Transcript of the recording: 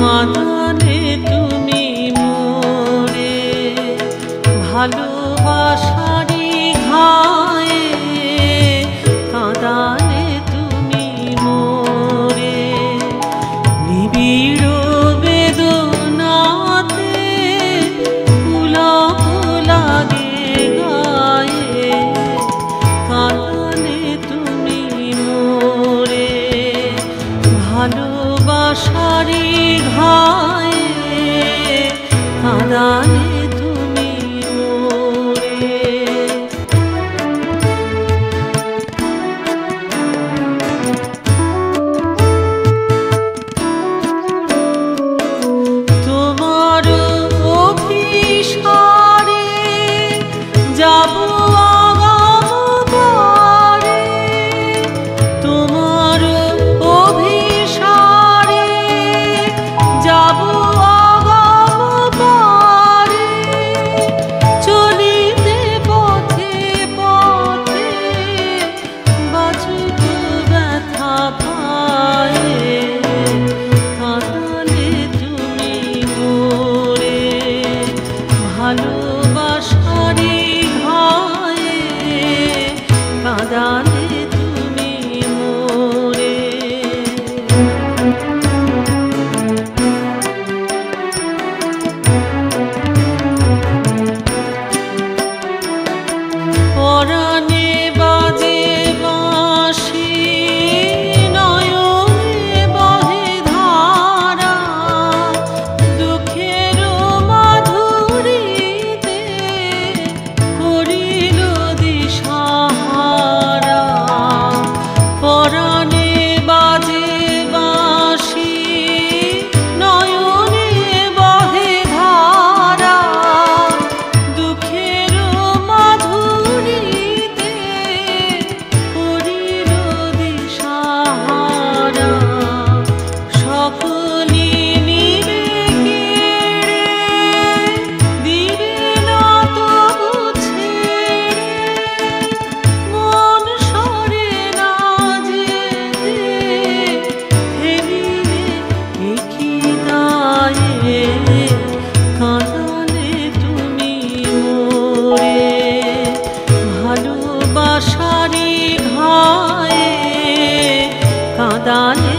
কাঁদালে তুমি মোরে ভালোবাসারি ঘায়ে, কাঁদালে তুমি মোরে নিবিড় বেদনাতে, পুলক লাগে গায়ে, কাঁদালে তুমি মোরে ভালোবাসারি ঘায়ে, কাঁদালে তুমি মোরে। তোমার অভিসারে যাব আগাম পরে, তোমার অভিসারে যাব আগাম পরে, চলিতে পথে পথে বাজুক ব্যথা পায়ে, কাঁদালে তুমি মোরে ভালোবাসারি ঘায়ে, কাঁদালে তুমি মোরে। পরাণে বাজে বাঁশি, নয়নে বহে ধারা, দুঃখের মাধুরীতে করিল দিশাহারা। পরাণে বাজে বাঁশি, নয়নে বহে ধারা, দুঃখের মাধুরীতে করিল দিশাহারা। সকলি নিবে কেড়ে, দিবে না তবু ছেড়ে, মন সরে না যেতে, ফেলিলে একি দায়ে, কাঁদালে তুমি মোরে ভালোবাসারি ঘায়ে, কাঁদালে